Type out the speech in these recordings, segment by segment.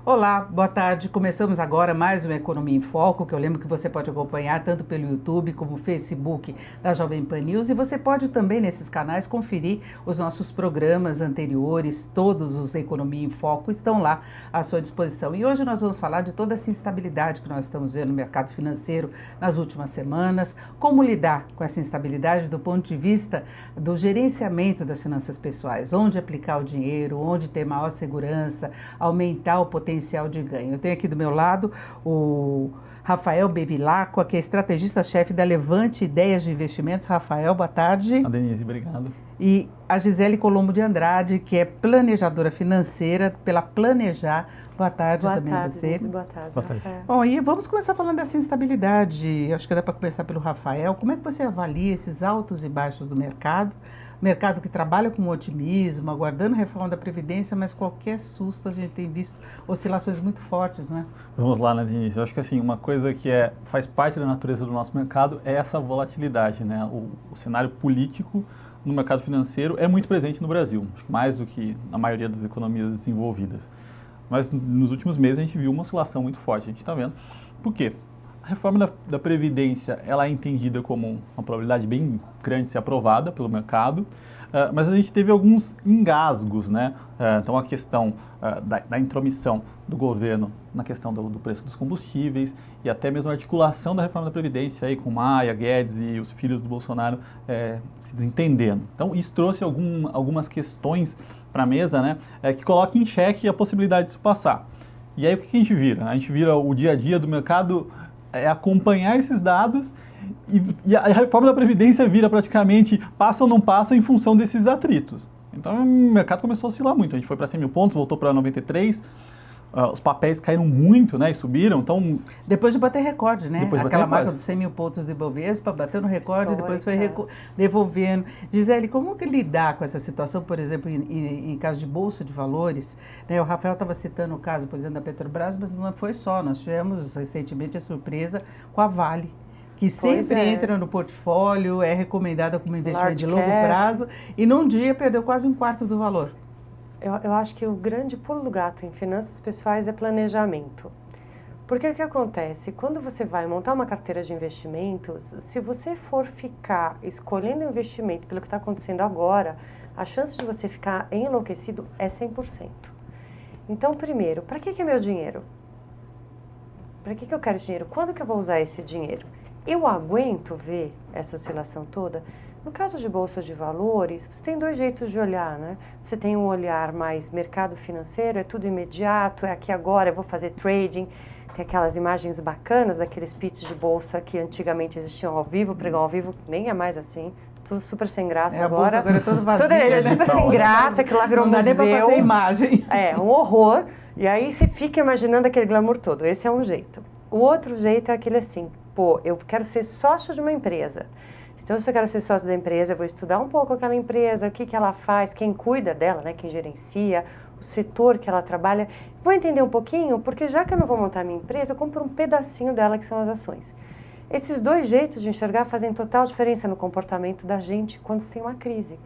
Olá, boa tarde. Começamos agora mais uma Economia em Foco, que eu lembro que você pode acompanhar tanto pelo YouTube como Facebook da Jovem Pan News, e você pode também nesses canais conferir os nossos programas anteriores, todos os Economia em Foco estão lá à sua disposição. E hoje nós vamos falar de toda essa instabilidade que nós estamos vendo no mercado financeiro nas últimas semanas, como lidar com essa instabilidade do ponto de vista do gerenciamento das finanças pessoais, onde aplicar o dinheiro, onde ter maior segurança, aumentar o potencial de ganho. Eu tenho aqui do meu lado o Rafael Bevilacqua, que é estrategista-chefe da Levante Ideias de Investimentos. Rafael, boa tarde. A Denise, obrigado. E a Gisele Colombo de Andrade, que é planejadora financeira pela Planejar. Boa tarde também a você. Denise, boa tarde, boa tarde. Rafael. Bom, e vamos começar falando dessa instabilidade. Acho que dá para começar pelo Rafael. Como é que você avalia esses altos e baixos do mercado? Mercado que trabalha com otimismo, aguardando a reforma da Previdência, mas qualquer susto a gente tem visto oscilações muito fortes, não é? Vamos lá, né, Denise? Eu acho que assim, uma coisa que faz parte da natureza do nosso mercado é essa volatilidade, né? O cenário político no mercado financeiro é muito presente no Brasil, acho que mais do que na maioria das economias desenvolvidas. Mas nos últimos meses a gente viu uma oscilação muito forte, a gente está vendo. Por quê? A reforma da Previdência ela é entendida como uma probabilidade bem grande de ser aprovada pelo mercado, mas a gente teve alguns engasgos, né? Então a questão da intromissão do governo na questão do preço dos combustíveis e até mesmo a articulação da reforma da Previdência aí com Maia, Guedes e os filhos do Bolsonaro se desentendendo. Então isso trouxe algumas questões para a mesa, né? Que colocam em xeque a possibilidade disso passar. E aí o que a gente vira? A gente vira o dia a dia do mercado acompanhar esses dados e a reforma da Previdência vira praticamente passa ou não passa em função desses atritos. Então o mercado começou a oscilar muito, a gente foi para 100 mil pontos, voltou para 93, os papéis caíram muito, né, e subiram, então... Depois de bater recorde, né? Aquela marca recorde. dos 100 mil pontos de Bovespa, bateu no recorde, depois foi devolvendo. Gisele, como que lidar com essa situação, por exemplo, em caso de Bolsa de Valores? Né? O Rafael estava citando o caso, por exemplo, da Petrobras, mas não foi só, nós tivemos recentemente a surpresa com a Vale, que sempre entra no portfólio, é recomendada como investimento de longo prazo, e num dia perdeu quase um quarto do valor. Eu acho que o grande pulo do gato em finanças pessoais é planejamento. Porque o que acontece? Quando você vai montar uma carteira de investimentos, se você for ficar escolhendo investimento pelo que está acontecendo agora, a chance de você ficar enlouquecido é 100%. Então, primeiro, para que é meu dinheiro? Para que eu quero esse dinheiro? Quando que eu vou usar esse dinheiro? Eu aguento ver essa oscilação toda? No caso de bolsa de valores, você tem dois jeitos de olhar, né? Você tem um olhar mais mercado financeiro, é tudo imediato, é aqui agora, eu vou fazer trading. Tem aquelas imagens bacanas daqueles pitches de bolsa que antigamente existiam ao vivo, pregão ao vivo, nem é mais assim. Tudo super sem graça agora. A bolsa agora é toda vazia, tudo é super sem graça, aquilo lá virou um museu. Não dá nem pra fazer imagem. É, um horror. E aí você fica imaginando aquele glamour todo. Esse é um jeito. O outro jeito é aquele assim, pô, eu quero ser sócio de uma empresa. Então, se eu quero ser sócio da empresa, eu vou estudar um pouco aquela empresa, o que ela faz, quem cuida dela, né, quem gerencia, o setor que ela trabalha. Vou entender um pouquinho, porque já que eu não vou montar minha empresa, eu compro um pedacinho dela, que são as ações. Esses dois jeitos de enxergar fazem total diferença no comportamento da gente quando tem uma crise.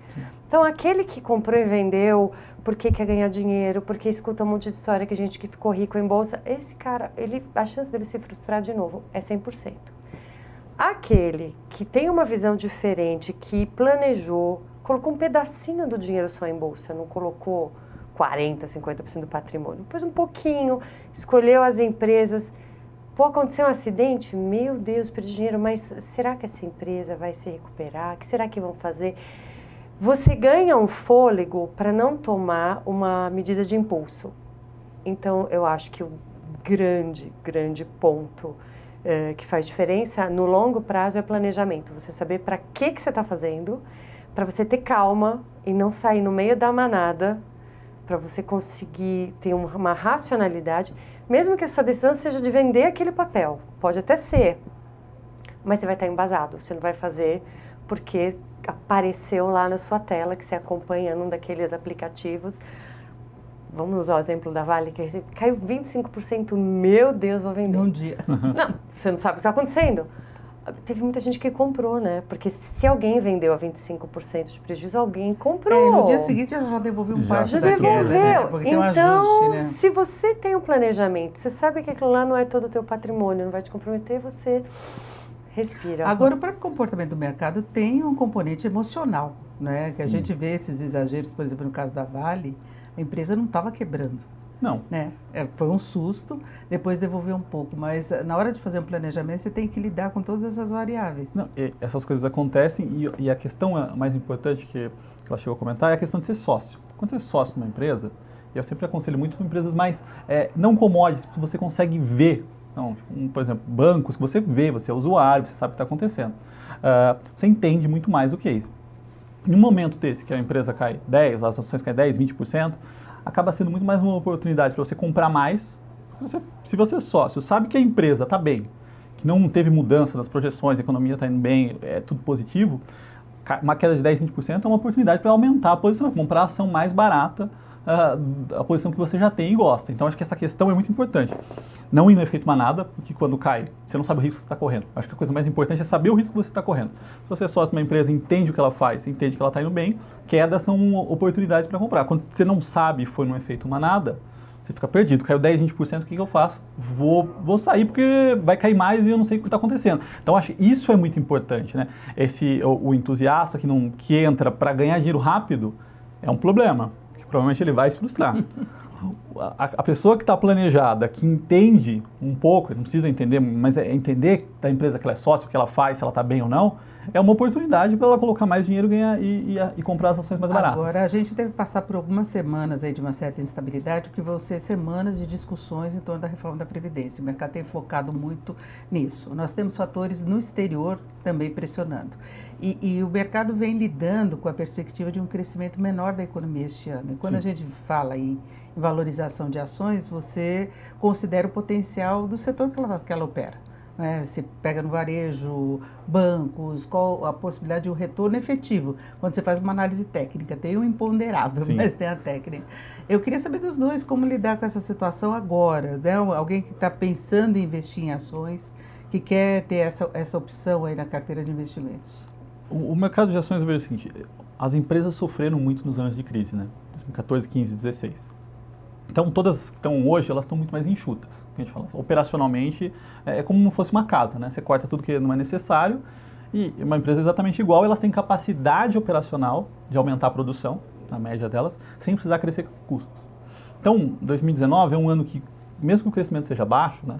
Então, aquele que comprou e vendeu porque quer ganhar dinheiro, porque escuta um monte de história que gente que ficou rico em bolsa, esse cara, a chance dele se frustrar de novo é 100%. Aquele que tem uma visão diferente, que planejou, colocou um pedacinho do dinheiro só em bolsa, não colocou 40%, 50% do patrimônio, pôs um pouquinho, escolheu as empresas. Pô, aconteceu um acidente? Meu Deus, perdi dinheiro, mas será que essa empresa vai se recuperar? O que será que vão fazer? Você ganha um fôlego para não tomar uma medida de impulso. Então, eu acho que o grande ponto que faz diferença no longo prazo é planejamento. Você saber para que você está fazendo, para você ter calma e não sair no meio da manada, para você conseguir ter uma racionalidade, mesmo que a sua decisão seja de vender aquele papel. Pode até ser, mas você vai estar embasado. Você não vai fazer porque apareceu lá na sua tela, que você acompanha num daqueles aplicativos. Vamos usar o exemplo da Vale, que caiu 25%. Meu Deus, vou vender. Num dia. Não, você não sabe o que está acontecendo. teve muita gente que comprou, né? Porque se alguém vendeu a 25% de prejuízo, alguém comprou. No dia seguinte já devolveu parte Já da queda, devolveu. né? Porque Então, tem um ajuste, né? se você tem um planejamento, você sabe que aquilo lá não é todo o teu patrimônio, não vai te comprometer, você respira. Agora, o próprio comportamento do mercado tem um componente emocional, né? Que a gente vê esses exageros, por exemplo, no caso da Vale, a empresa não estava quebrando. Não. Né? Foi um susto, depois devolveu um pouco, mas na hora de fazer um planejamento você tem que lidar com todas essas variáveis. Não, essas coisas acontecem e a questão mais importante que ela chegou a comentar é a questão de ser sócio. Quando você é sócio numa empresa, e eu sempre aconselho muito empresas mais não commodities, que você consegue ver. Então, por exemplo, bancos que você vê, você é usuário, você sabe o que está acontecendo. Você entende muito mais do que isso. Em um momento desse, que a empresa cai 10%, as ações caem 10%, 20%, acaba sendo muito mais uma oportunidade para você comprar mais. Se você é sócio, sabe que a empresa está bem, que não teve mudança nas projeções, a economia está indo bem, é tudo positivo, uma queda de 10%, 20% é uma oportunidade para aumentar a posição, comprar a ação mais barata, a posição que você já tem e gosta. Então, acho que essa questão é muito importante. Não ir no efeito manada, porque quando cai, você não sabe o risco que você está correndo. Acho que a coisa mais importante é saber o risco que você está correndo. Se você é sócio de uma empresa, entende o que ela faz, entende que ela está indo bem, quedas são oportunidades para comprar. Quando você não sabe e foi no efeito manada, você fica perdido. Caiu 10%, 20%, o que eu faço? Vou sair porque vai cair mais e eu não sei o que está acontecendo. Então, acho que isso é muito importante, né? O entusiasta que entra para ganhar dinheiro rápido é um problema. Provavelmente ele vai se frustrar. A pessoa que está planejada, que entende um pouco, não precisa entender, mas é entender da empresa que ela é sócio, o que ela faz, se ela está bem ou não, é uma oportunidade para ela colocar mais dinheiro e comprar as ações mais baratas. Agora, a gente deve passar por algumas semanas aí de uma certa instabilidade, porque vão ser semanas de discussões em torno da reforma da Previdência. O mercado tem focado muito nisso. Nós temos fatores no exterior também pressionando. E o mercado vem lidando com a perspectiva de um crescimento menor da economia este ano. E quando a gente fala em valorização de ações, você considera o potencial do setor que ela opera. Você pega no varejo, bancos, qual a possibilidade de um retorno efetivo. Quando você faz uma análise técnica, tem um imponderável, mas tem a técnica. Eu queria saber dos dois como lidar com essa situação agora, né? Alguém que está pensando em investir em ações, que quer ter essa opção aí na carteira de investimentos. O mercado de ações, eu vejo o seguinte, as empresas sofreram muito nos anos de crise, né? 2014, 15, 16. Então, todas que estão hoje, elas estão muito mais enxutas. Que a gente fala. Operacionalmente, é como se fosse uma casa, né? Você corta tudo que não é necessário e uma empresa exatamente igual, elas têm capacidade operacional de aumentar a produção, na média delas, sem precisar crescer custos. Então, 2019 é um ano que, mesmo que o crescimento seja baixo, né?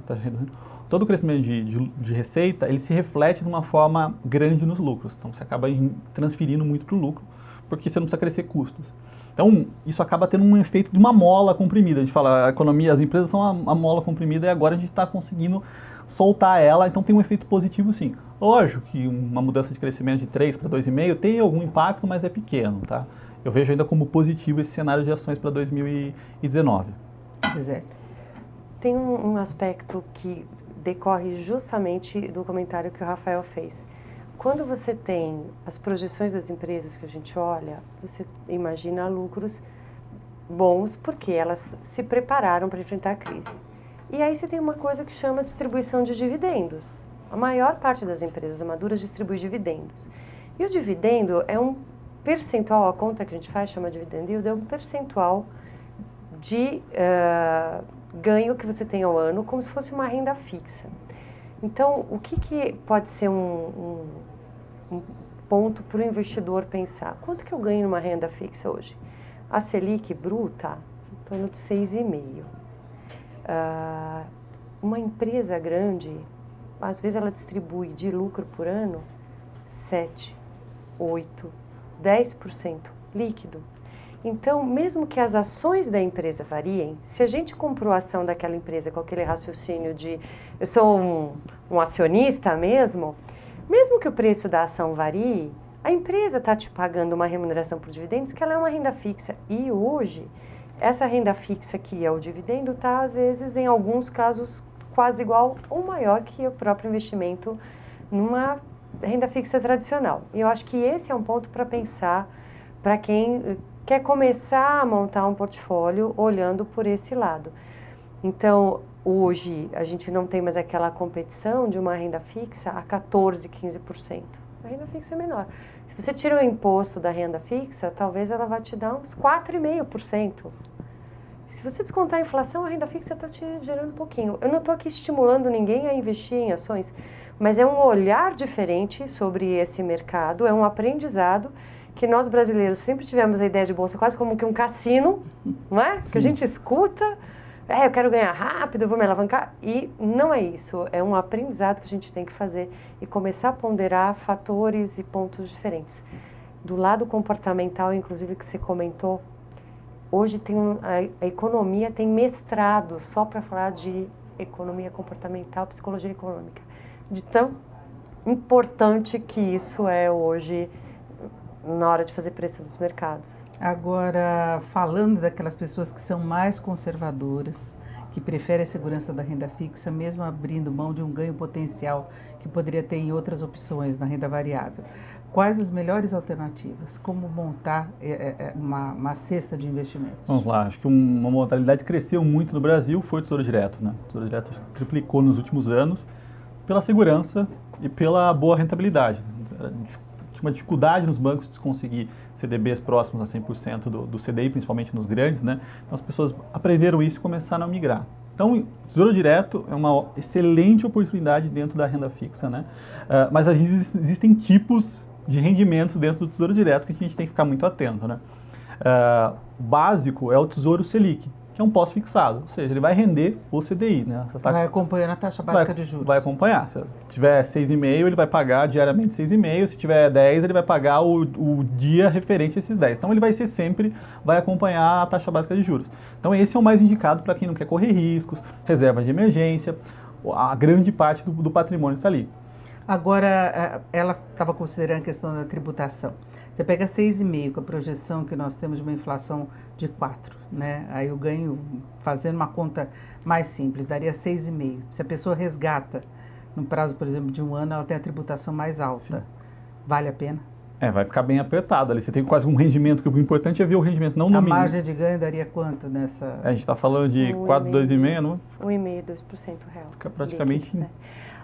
Todo o crescimento de receita, ele se reflete de uma forma grande nos lucros. Então, você acaba transferindo muito para o lucro, porque você não precisa crescer custos. Então, isso acaba tendo um efeito de uma mola comprimida. A gente fala, a economia, as empresas são a mola comprimida e agora a gente está conseguindo soltar ela, então tem um efeito positivo sim. Lógico que uma mudança de crescimento de 3 para 2,5 tem algum impacto, mas é pequeno, tá? Eu vejo ainda como positivo esse cenário de ações para 2019. Gisele. Tem um aspecto que decorre justamente do comentário que o Rafael fez. Quando você tem as projeções das empresas que a gente olha, você imagina lucros bons porque elas se prepararam para enfrentar a crise. E aí você tem uma coisa que chama distribuição de dividendos. A maior parte das empresas maduras distribui dividendos. E o dividendo é um percentual, a conta que a gente faz chama dividend yield, é um percentual de ganho que você tem ao ano, como se fosse uma renda fixa. Então, o que pode ser um ponto para o investidor pensar? Quanto que eu ganho numa renda fixa hoje? A Selic bruta, em torno de 6,5%. Uma empresa grande, às vezes ela distribui de lucro por ano 7%, 8%, 10% líquido. Então, mesmo que as ações da empresa variem, se a gente comprou a ação daquela empresa com aquele raciocínio de eu sou um acionista mesmo que o preço da ação varie, a empresa está te pagando uma remuneração por dividendos que ela é uma renda fixa. E hoje, essa renda fixa que é o dividendo está, às vezes, em alguns casos, quase igual ou maior que o próprio investimento numa renda fixa tradicional. E eu acho que esse é um ponto para pensar para quem quer começar a montar um portfólio olhando por esse lado. Então, hoje, a gente não tem mais aquela competição de uma renda fixa a 14%, 15%. A renda fixa é menor. Se você tira o imposto da renda fixa, talvez ela vá te dar uns 4,5%. Se você descontar a inflação, a renda fixa está te gerando um pouquinho. Eu não estou aqui estimulando ninguém a investir em ações, mas é um olhar diferente sobre esse mercado, é um aprendizado que nós brasileiros sempre tivemos a ideia de bolsa quase como que um cassino, não é? Sim. Que a gente escuta, eu quero ganhar rápido, eu vou me alavancar, e não é isso, é um aprendizado que a gente tem que fazer e começar a ponderar fatores e pontos diferentes. Do lado comportamental, inclusive, que você comentou, hoje a economia tem mestrado só para falar de economia comportamental, psicologia econômica, de tão importante que isso é hoje na hora de fazer preço dos mercados. Agora, falando daquelas pessoas que são mais conservadoras, que preferem a segurança da renda fixa, mesmo abrindo mão de um ganho potencial que poderia ter em outras opções na renda variável. Quais as melhores alternativas? Como montar uma cesta de investimentos? Vamos lá, acho que uma modalidade que cresceu muito no Brasil foi o Tesouro Direto, né? O Tesouro Direto triplicou nos últimos anos pela segurança e pela boa rentabilidade. Tinha uma dificuldade nos bancos de conseguir CDBs próximos a 100% do CDI, principalmente nos grandes, né? Então as pessoas aprenderam isso e começaram a migrar. Então, o Tesouro Direto é uma excelente oportunidade dentro da renda fixa, né? Mas existem tipos de rendimentos dentro do Tesouro Direto que a gente tem que ficar muito atento, né? O básico é o Tesouro Selic, que é um pós-fixado, ou seja, ele vai render o CDI, né? Vai acompanhando a taxa básica de juros. Vai acompanhar. Se tiver 6,5, ele vai pagar diariamente 6,5. Se tiver 10, ele vai pagar o dia referente a esses 10. Então, ele vai ser sempre, vai acompanhar a taxa básica de juros. Então, esse é o mais indicado para quem não quer correr riscos, reserva de emergência, a grande parte do patrimônio está ali. Agora, ela estava considerando a questão da tributação. Você pega 6,5 com a projeção que nós temos de uma inflação de 4, né? Aí o ganho, fazendo uma conta mais simples, daria 6,5. Se a pessoa resgata no prazo, por exemplo, de um ano, ela tem a tributação mais alta. Sim. Vale a pena? Vai ficar bem apertado ali. Você tem quase um rendimento, que o importante é ver o rendimento, não nominal. A margem de ganho daria quanto nessa? A gente está falando de 4,2,5, não? 1,5%, 2% real. Fica praticamente... líquido, né?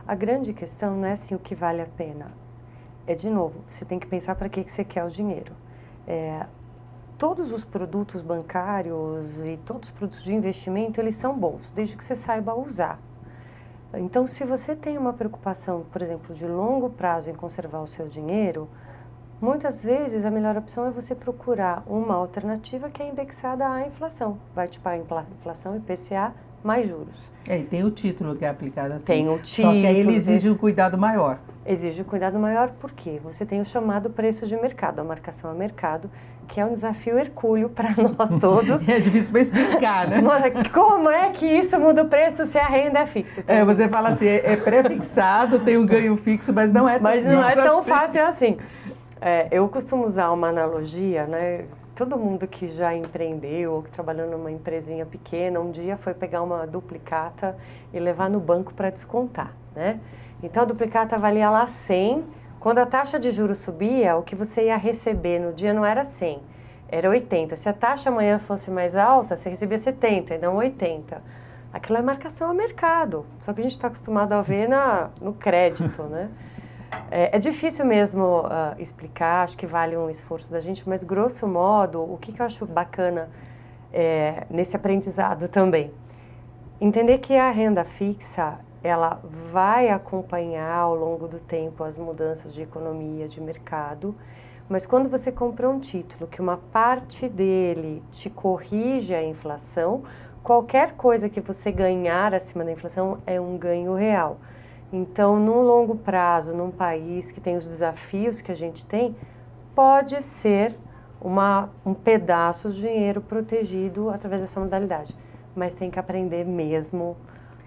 A grande questão não é assim o que vale a pena. De novo, você tem que pensar para que você quer o dinheiro. Todos os produtos bancários e todos os produtos de investimento, eles são bons, desde que você saiba usar. Então, se você tem uma preocupação, por exemplo, de longo prazo em conservar o seu dinheiro, muitas vezes a melhor opção é você procurar uma alternativa que é indexada à inflação. Vai te pagar inflação, IPCA, mais juros. E tem o título que é aplicado assim. Tem o título. Só que aí ele exige um cuidado maior. Exige um cuidado maior porque você tem o chamado preço de mercado, a marcação a mercado, que é um desafio hercúleo para nós todos. É difícil para explicar, né? Como é que isso muda o preço se a renda é fixa? Então, você fala assim, é pré-fixado, tem um ganho fixo, mas não é tão assim. Fácil assim. Eu costumo usar uma analogia, né? Todo mundo que já empreendeu ou que trabalhou numa empresinha pequena, um dia foi pegar uma duplicata e levar no banco para descontar, né? Então, a duplicata valia lá 100. Quando a taxa de juros subia, o que você ia receber no dia não era 100, era 80. Se a taxa amanhã fosse mais alta, você recebia 70 e não 80. Aquilo é marcação a mercado, só que a gente está acostumado a ver no crédito, né? É difícil mesmo explicar, acho que vale um esforço da gente, mas grosso modo, o que eu acho bacana nesse aprendizado também? Entender que a renda fixa, ela vai acompanhar ao longo do tempo as mudanças de economia, de mercado, mas quando você compra um título que uma parte dele te corrige a inflação, qualquer coisa que você ganhar acima da inflação é um ganho real. Então, no longo prazo, num país que tem os desafios que a gente tem, pode ser um pedaço de dinheiro protegido através dessa modalidade. Mas tem que aprender mesmo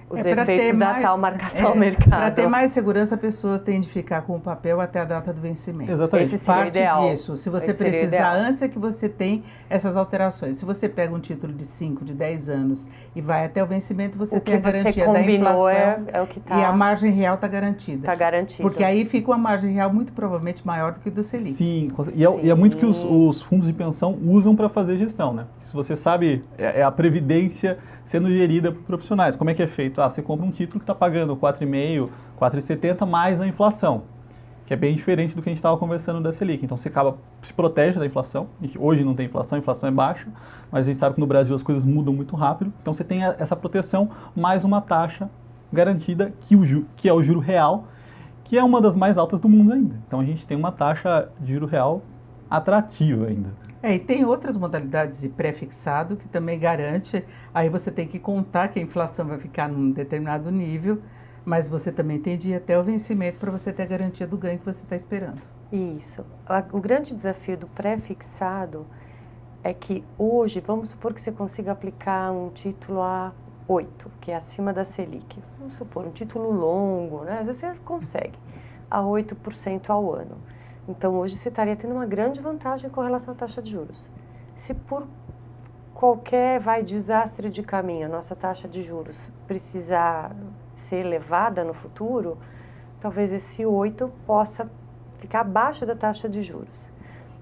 os efeitos da tal marcação ao mercado. Para ter mais segurança, a pessoa tem de ficar com o papel até a data do vencimento. Exatamente. Esse seria Parte ideal. disso. Se você Esse seria precisar ideal. antes, é que você tem essas alterações. Se você pega um título de 5, de 10 anos e vai até o vencimento, você O tem a que você garantia da combinou inflação é o que está. e a margem real está garantida. Está garantido. Porque aí fica uma margem real muito provavelmente maior do que do Selic. Sim, e é muito que os fundos de pensão usam para fazer gestão, né? Se você sabe, é a previdência sendo gerida por profissionais. Como é que é feito? Você compra um título que está pagando 4,5%, 4,70% mais a inflação, que é bem diferente do que a gente estava conversando da Selic. Então você se protege da inflação. Hoje não tem inflação, a inflação é baixa, mas a gente sabe que no Brasil as coisas mudam muito rápido. Então você tem essa proteção mais uma taxa garantida, que é o juro real, que é uma das mais altas do mundo ainda. Então a gente tem uma taxa de juro real atrativa ainda. E tem outras modalidades de pré-fixado que também garante, aí você tem que contar que a inflação vai ficar num determinado nível, mas você também tem de ir até o vencimento para você ter a garantia do ganho que você está esperando. Isso. O grande desafio do pré-fixado é que hoje, vamos supor que você consiga aplicar um título a 8, que é acima da Selic. Vamos supor, um título longo, né? Às vezes você consegue, a 8% ao ano. Então, hoje você estaria tendo uma grande vantagem com relação à taxa de juros. Se por qualquer desastre de caminho a nossa taxa de juros precisar ser elevada no futuro, talvez esse 8 possa ficar abaixo da taxa de juros.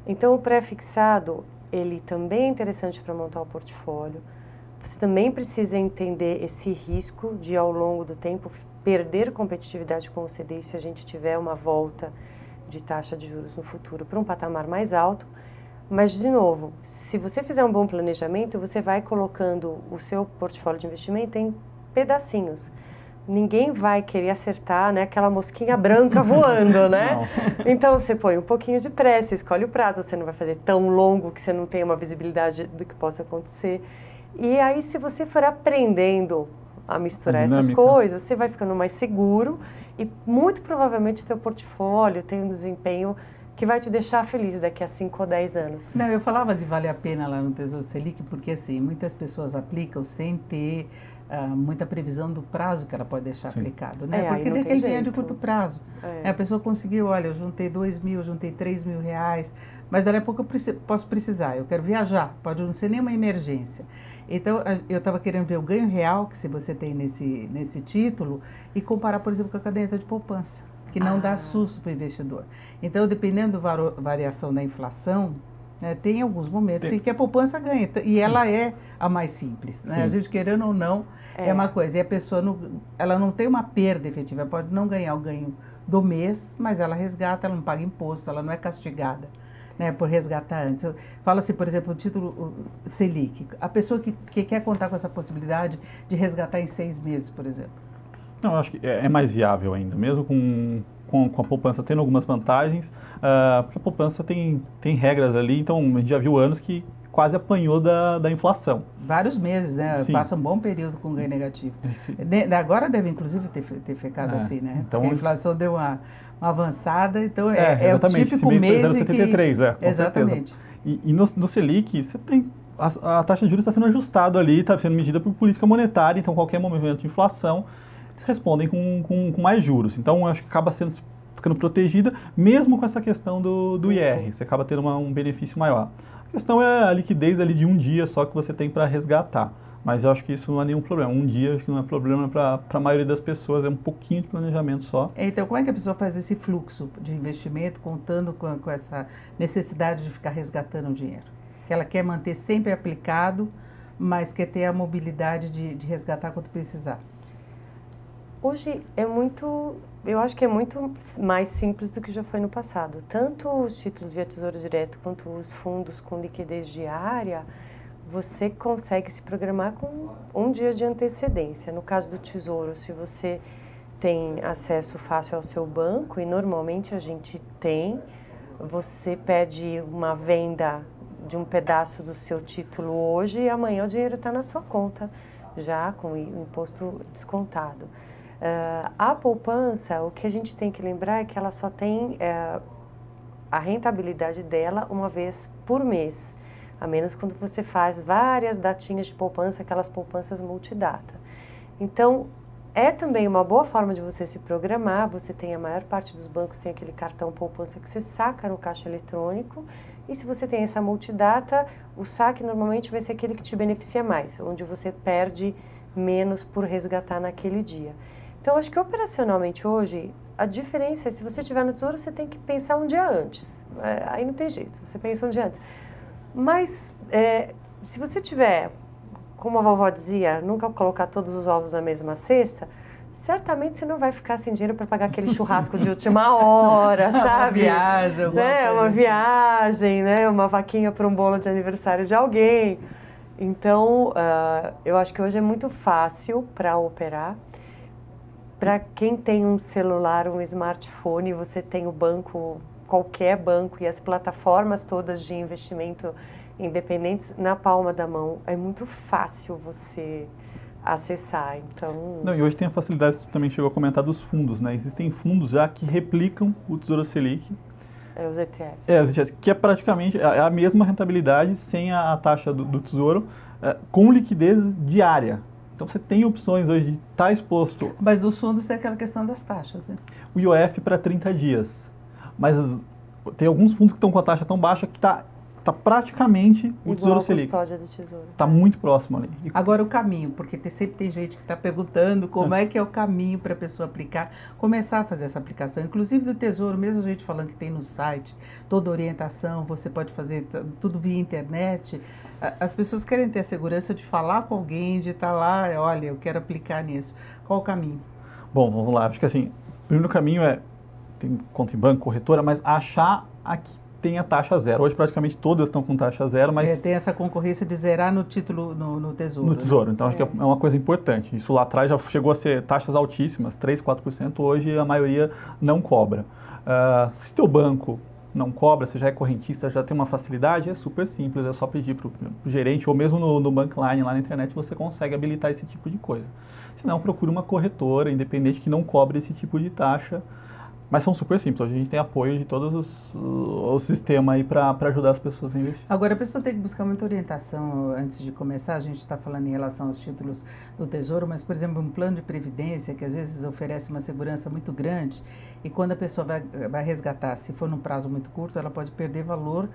Então, o pré-fixado, ele também é interessante para montar o portfólio. Você também precisa entender esse risco de, ao longo do tempo, perder competitividade com o CDI se a gente tiver uma volta de taxa de juros no futuro para um patamar mais alto. Mas, de novo, se você fizer um bom planejamento, você vai colocando o seu portfólio de investimento em pedacinhos. Ninguém vai querer acertar, né, aquela mosquinha branca voando, né? Então, você põe um pouquinho de pré, você escolhe o prazo, você não vai fazer tão longo que você não tenha uma visibilidade do que possa acontecer. E aí, se você for aprendendo a misturar essas coisas, você vai ficando mais seguro e muito provavelmente o teu portfólio tem um desempenho que vai te deixar feliz daqui a 5 ou 10 anos. Não, eu falava de valer a pena lá no Tesouro Selic porque, assim, muitas pessoas aplicam sem ter muita previsão do prazo que ela pode deixar aplicado, né? Porque tem aquele dinheiro de curto prazo. A pessoa conseguiu, olha, eu juntei 2 mil, juntei 3 mil reais, mas dali a pouco eu posso precisar, eu quero viajar, pode não ser nenhuma emergência. Então, eu estava querendo ver o ganho real que se você tem nesse título e comparar, por exemplo, com a caderneta de poupança, que não dá susto para o investidor. Então, dependendo da variação da inflação, né, tem alguns momentos em que a poupança ganha, e ela é a mais simples, né? A gente querendo ou não, é uma coisa, e a pessoa ela não tem uma perda efetiva, ela pode não ganhar o ganho do mês, mas ela resgata, ela não paga imposto, ela não é castigada, né, por resgatar antes. Eu falo assim, por exemplo, o título Selic, a pessoa que quer contar com essa possibilidade de resgatar em 6 meses, por exemplo. Não, eu acho que é mais viável ainda, mesmo com a poupança tendo algumas vantagens, porque a poupança tem regras ali, então a gente já viu anos que quase apanhou da inflação. Vários meses, né? Sim. Passa um bom período com ganho negativo. Agora deve, inclusive, ter ficado assim, né? Então, porque a inflação deu uma avançada, então é o exatamente. típico mês 0,73, com exatamente. certeza. E no Selic, você tem a taxa de juros está sendo ajustada ali, está sendo medida por política monetária, então qualquer movimento de inflação, eles respondem com mais juros. Então, eu acho que acaba ficando protegida, mesmo com essa questão do IR, você acaba tendo um benefício maior. A questão é a liquidez ali de um dia só que você tem para resgatar, mas eu acho que isso não é nenhum problema. Um dia acho que não é problema para a maioria das pessoas, é um pouquinho de planejamento só. Então, como é que a pessoa faz esse fluxo de investimento, contando com essa necessidade de ficar resgatando o dinheiro? Que ela quer manter sempre aplicado, mas quer ter a mobilidade de resgatar quando precisar. Hoje eu acho que é muito mais simples do que já foi no passado. Tanto os títulos via Tesouro Direto quanto os fundos com liquidez diária, você consegue se programar com um dia de antecedência. No caso do Tesouro, se você tem acesso fácil ao seu banco, e normalmente a gente tem, você pede uma venda de um pedaço do seu título hoje e amanhã o dinheiro está na sua conta, já com o imposto descontado. A poupança, o que a gente tem que lembrar é que ela só tem a rentabilidade dela uma vez por mês, a menos quando você faz várias datinhas de poupança, aquelas poupanças multidata. Então, é também uma boa forma de você se programar. Você tem, a maior parte dos bancos tem aquele cartão poupança que você saca no caixa eletrônico. E se você tem essa multidata, o saque normalmente vai ser aquele que te beneficia mais, onde você perde menos por resgatar naquele dia. Então, acho que operacionalmente hoje, a diferença é, se você estiver no Tesouro, você tem que pensar um dia antes. Aí não tem jeito, você pensa um dia antes. Mas, se você tiver, como a vovó dizia, nunca colocar todos os ovos na mesma cesta, certamente você não vai ficar sem dinheiro para pagar aquele churrasco de última hora, sabe? Uma viagem, uma viagem, né? Uma vaquinha para um bolo de aniversário de alguém. Então, eu acho que hoje é muito fácil para operar. Para quem tem um celular, um smartphone, você tem o banco, qualquer banco e as plataformas todas de investimento independentes na palma da mão. É muito fácil você acessar, então... Não, e hoje tem a facilidade, você também chegou a comentar, dos fundos, né? Existem fundos já que replicam o Tesouro Selic. Os ETFs. Os ETFs, que é praticamente a mesma rentabilidade sem a taxa do Tesouro, com liquidez diária. Então você tem opções hoje de estar exposto... Mas dos fundos tem aquela questão das taxas, né? O IOF para 30 dias. Mas tem alguns fundos que estão com a taxa tão baixa que está praticamente o igual Tesouro a Selic. custódia do Tesouro. Está muito próximo ali. Agora o caminho, porque sempre tem gente que está perguntando como é que é o caminho para a pessoa aplicar, começar a fazer essa aplicação. Inclusive do Tesouro, mesmo a gente falando que tem no site, toda orientação, você pode fazer tudo via internet. As pessoas querem ter a segurança de falar com alguém, de estar lá, olha, eu quero aplicar nisso. Qual o caminho? Bom, vamos lá. Acho que assim, o primeiro caminho tem conta em banco, corretora, mas achar a que tem a taxa zero. Hoje praticamente todas estão com taxa zero, mas... tem essa concorrência de zerar no título, no Tesouro. No Tesouro, então acho que é uma coisa importante. Isso lá atrás já chegou a ser taxas altíssimas, 3%, 4%, hoje a maioria não cobra. Se teu banco não cobra, você já é correntista, já tem uma facilidade, é super simples, é só pedir para o gerente, ou mesmo no Bankline, lá na internet, você consegue habilitar esse tipo de coisa. Se não, procure uma corretora independente que não cobre esse tipo de taxa, mas são super simples. Hoje a gente tem apoio de todos o sistema aí para ajudar as pessoas a investir. Agora, a pessoa tem que buscar muita orientação antes de começar. A gente está falando em relação aos títulos do Tesouro, mas, por exemplo, um plano de previdência que às vezes oferece uma segurança muito grande e quando a pessoa vai resgatar, se for num prazo muito curto, ela pode perder valor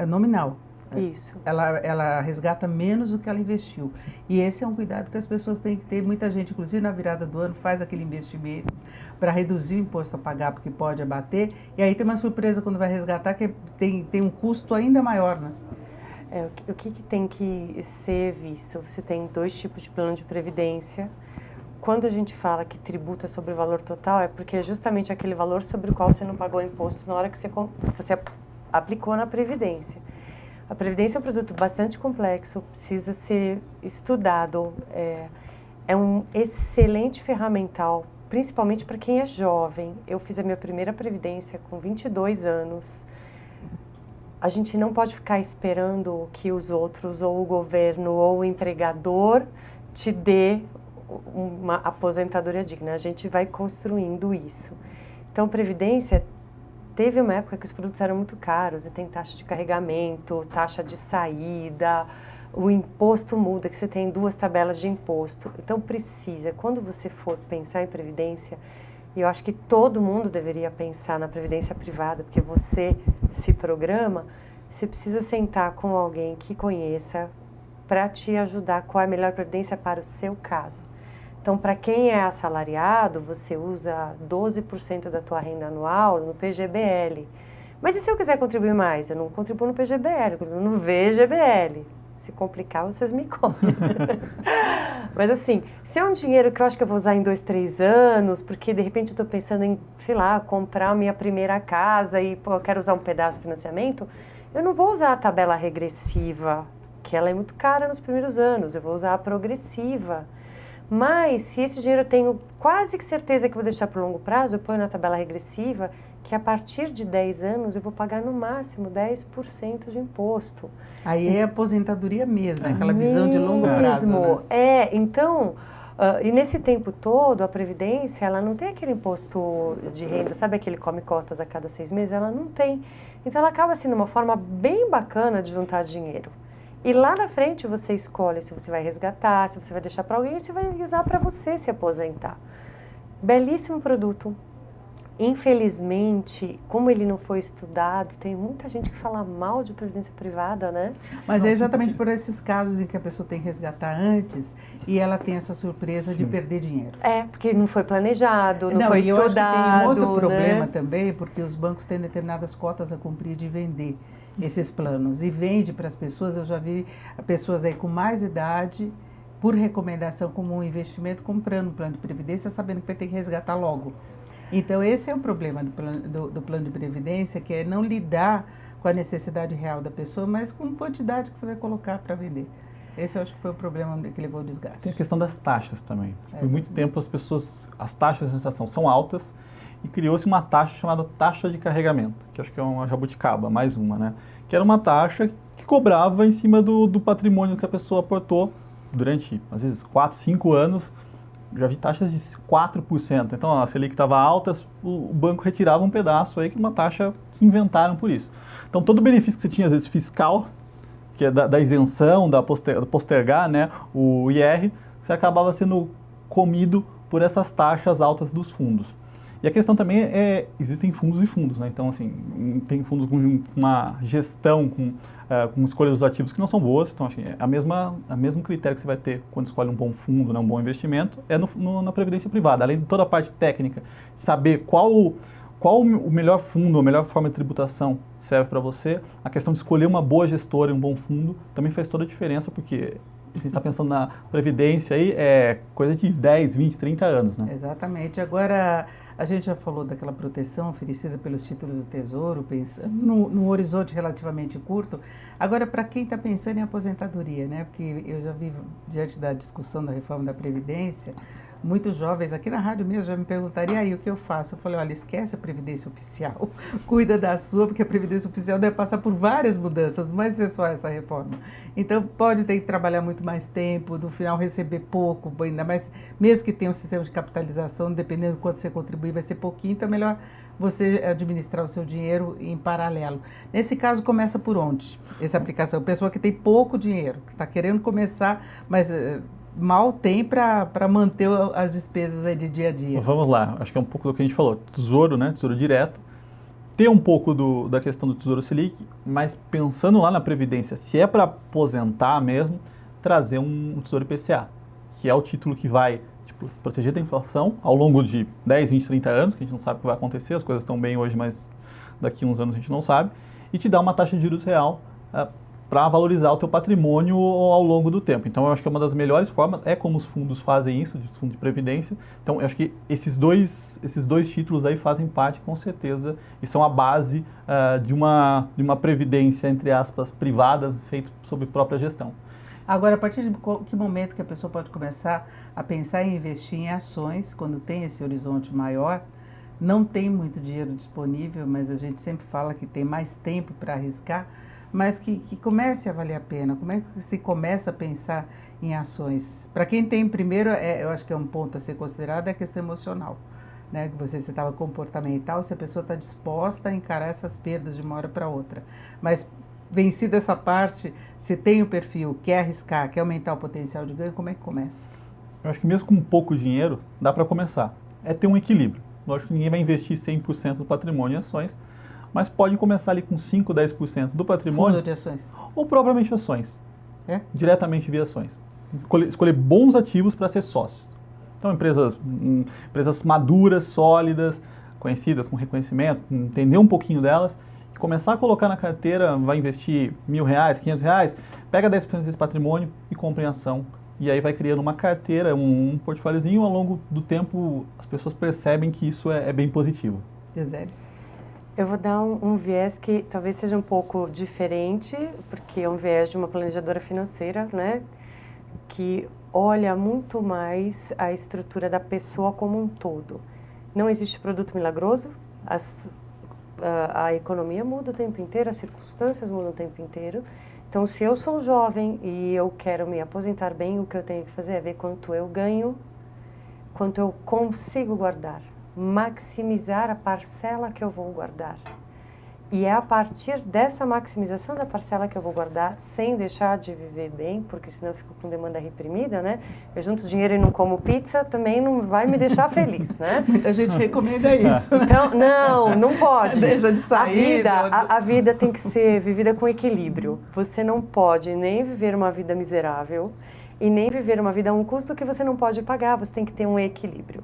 nominal. Isso. Ela resgata menos do que ela investiu. E esse é um cuidado que as pessoas têm que ter. Muita gente, inclusive na virada do ano, faz aquele investimento para reduzir o imposto a pagar, porque pode abater. E aí tem uma surpresa quando vai resgatar, que tem um custo ainda maior, né? O que tem que ser visto? Você tem 2 tipos de plano de previdência. Quando a gente fala que tributa sobre o valor total, é porque é justamente aquele valor sobre o qual você não pagou imposto na hora que você aplicou na Previdência. A Previdência é um produto bastante complexo, precisa ser estudado, é um excelente ferramental, principalmente para quem é jovem. Eu fiz a minha primeira Previdência com 22 anos. A gente não pode ficar esperando que os outros, ou o governo, ou o empregador te dê uma aposentadoria digna. A gente vai construindo isso. Então, Previdência... Teve uma época que os produtos eram muito caros e tem taxa de carregamento, taxa de saída, o imposto muda, que você tem 2 tabelas de imposto. Então precisa, quando você for pensar em previdência, e eu acho que todo mundo deveria pensar na previdência privada, porque você se programa, você precisa sentar com alguém que conheça para te ajudar qual é a melhor previdência para o seu caso. Então, para quem é assalariado, você usa 12% da tua renda anual no PGBL. Mas e se eu quiser contribuir mais? Eu não contribuo no PGBL, eu contribuo no VGBL. Se complicar, vocês me cobrem. Mas assim, se é um dinheiro que eu acho que eu vou usar em 2, 3 anos, porque de repente eu estou pensando em, sei lá, comprar a minha primeira casa e eu quero usar um pedaço de financiamento, eu não vou usar a tabela regressiva, que ela é muito cara nos primeiros anos, eu vou usar a progressiva. Mas, se esse dinheiro eu tenho quase que certeza que vou deixar para o longo prazo, eu ponho na tabela regressiva que a partir de 10 anos eu vou pagar no máximo 10% de imposto. Aí é aposentadoria mesmo, é aquela visão de longo prazo, né? Então, e nesse tempo todo, a Previdência, ela não tem aquele imposto de renda, sabe aquele come cotas a cada 6 meses? Ela não tem. Então, ela acaba sendo uma forma bem bacana de juntar dinheiro. E lá na frente você escolhe se você vai resgatar, se você vai deixar para alguém ou se vai usar para você se aposentar. Belíssimo produto. Infelizmente, como ele não foi estudado, tem muita gente que fala mal de previdência privada, né? Mas é exatamente por esses casos em que a pessoa tem que resgatar antes e ela tem essa surpresa de perder dinheiro. Porque não foi planejado, não foi estudado. Eu acho que tem um outro problema, né? Também, porque os bancos têm determinadas cotas a cumprir de vender esses planos. E vende para as pessoas, eu já vi pessoas aí com mais idade, por recomendação como um investimento, comprando um plano de previdência, sabendo que vai ter que resgatar logo. Então, esse é o problema do plano de previdência, que é não lidar com a necessidade real da pessoa, mas com quantidade que você vai colocar para vender. Esse eu acho que foi o problema que levou ao desgaste. Tem a questão das taxas também. Por muito tempo as taxas de administração são altas e criou-se uma taxa chamada taxa de carregamento, que acho que é uma jabuticaba, mais uma, né? Que era uma taxa que cobrava em cima do patrimônio que a pessoa aportou durante, às vezes, 4, 5 anos. Já vi taxas de 4%. Então, a Selic estava alta, o banco retirava um pedaço aí, que é uma taxa que inventaram por isso. Então, todo o benefício que você tinha, às vezes, fiscal, que é da isenção, da postergar, né, o IR, você acabava sendo comido por essas taxas altas dos fundos. E a questão também existem fundos e fundos, né? Então, assim, tem fundos com uma gestão, com escolha dos ativos que não são boas. Então, assim, a mesmo critério que você vai ter quando escolhe um bom fundo, né, um bom investimento, é na previdência privada. Além de toda a parte técnica, saber qual o melhor fundo, a melhor forma de tributação serve para você, a questão de escolher uma boa gestora e um bom fundo também faz toda a diferença, porque a gente está pensando na previdência aí, é coisa de 10, 20, 30 anos, né? Exatamente. Agora, a gente já falou daquela proteção oferecida pelos títulos do Tesouro, pensando num horizonte relativamente curto. Agora, para quem está pensando em aposentadoria, né? Porque eu já vi, diante da discussão da reforma da Previdência, muitos jovens aqui na rádio mesmo já me perguntariam, e aí, o que eu faço? Eu falei, olha, esquece a Previdência Oficial, cuida da sua, porque a Previdência Oficial deve passar por várias mudanças, não vai ser só essa reforma. Então, pode ter que trabalhar muito mais tempo, no final receber pouco, ainda mais, mesmo que tenha um sistema de capitalização, dependendo do quanto você contribuir, vai ser pouquinho, então é melhor você administrar o seu dinheiro em paralelo. Nesse caso, começa por onde? Essa aplicação, pessoa que tem pouco dinheiro, que está querendo começar, mas mal tem para manter as despesas aí de dia a dia. Vamos lá, acho que é um pouco do que a gente falou. Tesouro, né? Tesouro direto. Ter um pouco da questão do Tesouro Selic, mas pensando lá na Previdência, se é para aposentar mesmo, trazer um Tesouro IPCA, que é o título que vai proteger da inflação ao longo de 10, 20, 30 anos, que a gente não sabe o que vai acontecer, as coisas estão bem hoje, mas daqui a uns anos a gente não sabe, e te dá uma taxa de juros real para valorizar o teu patrimônio ao longo do tempo. Então, eu acho que uma das melhores formas é como os fundos fazem isso, os fundos de previdência. Então, eu acho que esses dois títulos aí fazem parte, com certeza, e são a base de uma previdência, entre aspas, privada, feita sob própria gestão. Agora, a partir de que momento que a pessoa pode começar a pensar em investir em ações, quando tem esse horizonte maior, não tem muito dinheiro disponível, mas a gente sempre fala que tem mais tempo para arriscar, mas que comece a valer a pena. Como é que se começa a pensar em ações? Para quem tem primeiro, eu acho que é um ponto a ser considerado, é a questão emocional, né? Que você estava comportamental, se a pessoa está disposta a encarar essas perdas de uma hora para outra. Mas vencida essa parte, se tem o perfil, quer arriscar, quer aumentar o potencial de ganho, como é que começa? Eu acho que mesmo com pouco dinheiro, dá para começar. É ter um equilíbrio. Lógico que ninguém vai investir 100% do patrimônio em ações, mas pode começar ali com 5, 10% do patrimônio. Fundo de ações. Ou propriamente ações. É? Diretamente via ações. Escolher bons ativos para ser sócios. Então, empresas maduras, sólidas, conhecidas, com reconhecimento, entender um pouquinho delas, e começar a colocar na carteira, vai investir R$1.000, R$500, pega 10% desse patrimônio e compra em ação. E aí vai criando uma carteira, um portfóliozinho, ao longo do tempo as pessoas percebem que isso é bem positivo. Gisele? Eu vou dar um viés que talvez seja um pouco diferente, porque é um viés de uma planejadora financeira, né? Que olha muito mais a estrutura da pessoa como um todo. Não existe produto milagroso, a economia muda o tempo inteiro, as circunstâncias mudam o tempo inteiro. Então, se eu sou jovem e eu quero me aposentar bem, o que eu tenho que fazer é ver quanto eu ganho, quanto eu consigo guardar, maximizar a parcela que eu vou guardar. E é a partir dessa maximização da parcela que eu vou guardar, sem deixar de viver bem, porque senão eu fico com demanda reprimida, né? Eu junto dinheiro e não como pizza, também não vai me deixar feliz, né? Muita gente recomenda isso. Né? Então, não pode. Deixa de sair. A vida tem que ser vivida com equilíbrio. Você não pode nem viver uma vida miserável e nem viver uma vida a um custo que você não pode pagar. Você tem que ter um equilíbrio.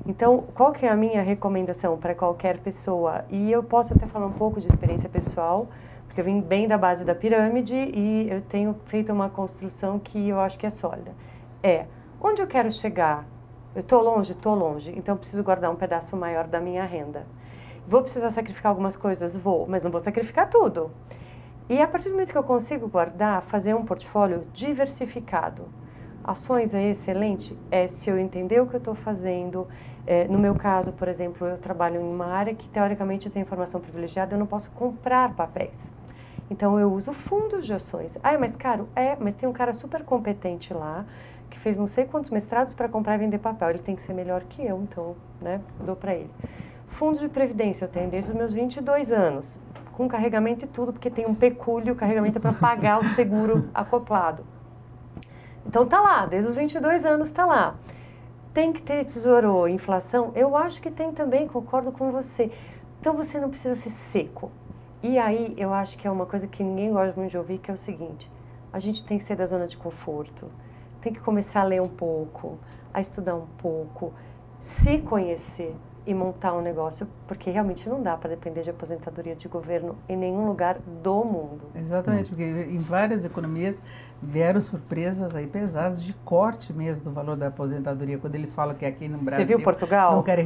Então, qual que é a minha recomendação para qualquer pessoa? E eu posso até falar um pouco de experiência pessoal, porque eu vim bem da base da pirâmide e eu tenho feito uma construção que eu acho que é sólida. Onde eu quero chegar? Eu estou longe, então eu preciso guardar um pedaço maior da minha renda. Vou precisar sacrificar algumas coisas? Vou, mas não vou sacrificar tudo. E a partir do momento que eu consigo guardar, fazer um portfólio diversificado. Ações é excelente? Se eu entender o que eu estou fazendo. No meu caso, por exemplo, eu trabalho em uma área que teoricamente eu tenho informação privilegiada, eu não posso comprar papéis. Então eu uso fundos de ações. É mais caro? Mas tem um cara super competente lá, que fez não sei quantos mestrados para comprar e vender papel. Ele tem que ser melhor que eu, então, né, dou para ele. Fundos de previdência eu tenho desde os meus 22 anos, com carregamento e tudo, porque tem um pecúlio, o carregamento é para pagar o seguro acoplado. Então tá lá, desde os 22 anos tá lá. Tem que ter tesouro, inflação? Eu acho que tem também, concordo com você. Então você não precisa ser seco. E aí eu acho que é uma coisa que ninguém gosta muito de ouvir, que é o seguinte: a gente tem que sair da zona de conforto, tem que começar a ler um pouco, a estudar um pouco, se conhecer e montar um negócio, porque realmente não dá para depender de aposentadoria de governo em nenhum lugar do mundo. Exatamente, porque em várias economias vieram surpresas aí pesadas de corte mesmo do valor da aposentadoria, quando eles falam que aqui no Brasil... Você viu Portugal? Não querem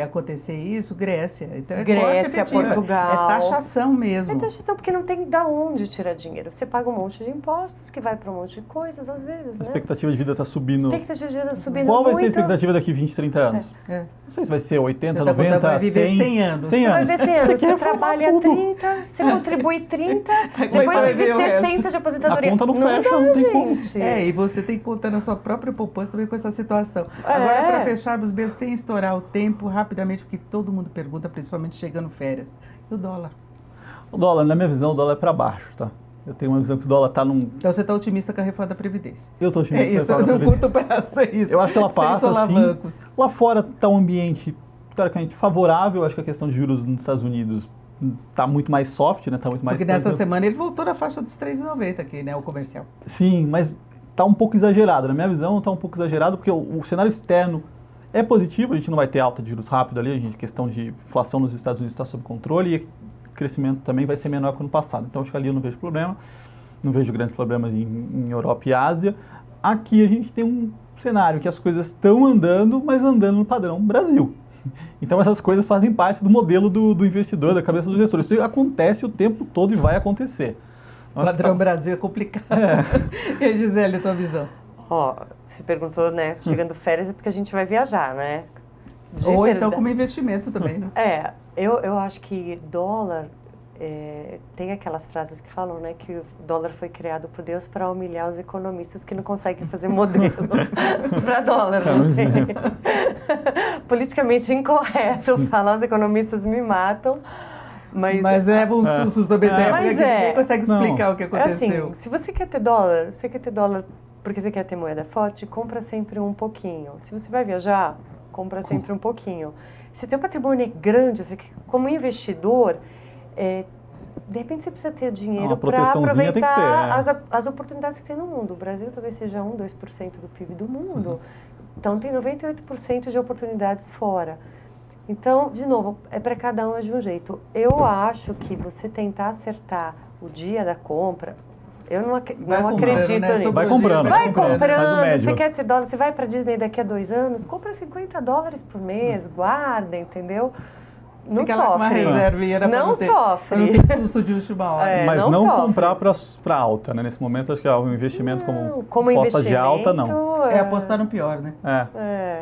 acontecer isso, Grécia. Então Grécia, corte Portugal. É taxação mesmo. É taxação porque não tem de onde tirar dinheiro. Você paga um monte de impostos, que vai para um monte de coisas, às vezes, A expectativa de vida está subindo. A expectativa de vida está subindo Qual vai muito. ser a expectativa daqui 20, 30 anos? Não sei se vai ser 80, 90, vai viver 100, 100 anos. 100 Você vai anos. ver 100 anos, você trabalha tudo. 30, você contribui 30, vai depois ver vive o resto. 60 de aposentadoria. A conta não fecha, dá, não tem como. gente. E você tem que contar na sua própria poupança também com essa situação. Agora, para fecharmos mesmo, sem estourar o tempo, rapidamente, porque todo mundo pergunta, principalmente chegando férias, e o dólar? O dólar, na minha visão, o dólar é para baixo, tá? Eu tenho uma visão que o dólar está num... Então você está otimista com a reforma da Previdência? Eu estou otimista com a isso, reforma da no Previdência. curto prazo é isso. Eu acho que ela passa, sem solavancos. Lá fora está um ambiente, teoricamente, favorável. Eu acho que a questão de juros nos Estados Unidos está muito mais soft, né? Tá muito mais porque nessa semana ele voltou na faixa dos 3,90 aqui, né? O comercial. Sim, mas está um pouco exagerado. Na minha visão, está um pouco exagerado, porque o cenário externo é positivo. A gente não vai ter alta de juros rápido ali. A questão de inflação nos Estados Unidos está sob controle e o crescimento também vai ser menor que o ano passado. Então, acho que ali eu não vejo problema. Não vejo grandes problemas em Europa e Ásia. Aqui a gente tem um cenário que as coisas estão andando, mas andando no padrão Brasil. Então essas coisas fazem parte do modelo do investidor, da cabeça do gestor. Isso acontece o tempo todo e vai acontecer. Padrão Brasil é complicado. E a Gisele, a tua visão? Você perguntou, né? Chegando férias é porque a gente vai viajar, né? Ou então como investimento também, né? Eu acho que dólar... tem aquelas frases que falam, né, que o dólar foi criado por Deus para humilhar os economistas que não conseguem fazer modelo para dólar. Politicamente incorreto falar, os economistas me matam. Mas leva uns sustos também, porque ninguém consegue explicar o que aconteceu. Assim, se você quer ter dólar, porque você quer ter moeda forte, compra sempre um pouquinho. Se você vai viajar, compra sempre um pouquinho. Se tem um patrimônio grande, assim, como investidor... de repente você precisa ter dinheiro para aproveitar as oportunidades que tem no mundo. O Brasil talvez seja 1, 2% do PIB do mundo. Então tem 98% de oportunidades fora. Então, de novo, é para cada um de um jeito. Eu acho que você tentar acertar o dia da compra, eu não acredito nisso. Vai comprando. Você quer ter dólar, você vai para Disney daqui a 2 anos, compra $50 por mês, guarda, entendeu? Não Fica sofre. Lá com uma reserva não sofre. Não tem susto de última hora. Mas não comprar para alta, né? Nesse momento, acho que o investimento como aposta de alta, não. É apostar no pior, né?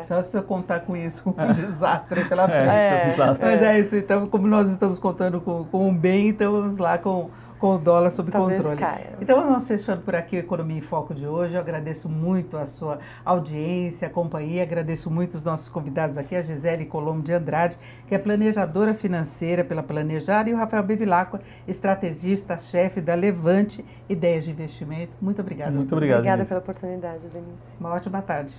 Só se eu contar com isso, com um desastre pela frente. Desastre. Mas é isso, então, como nós estamos contando com um bem, então vamos lá com com o dólar sob Talvez controle. caia. Então, nós vamos fechando por aqui o Economia em Foco de hoje. Eu agradeço muito a sua audiência, a companhia, agradeço muito os nossos convidados aqui, a Gisele Colombo de Andrade, que é planejadora financeira pela Planejar, e o Rafael Bevilacqua, estrategista-chefe da Levante Ideias de Investimento. Muito obrigada. Muito obrigado. Obrigada pela oportunidade, Denise. Uma ótima tarde.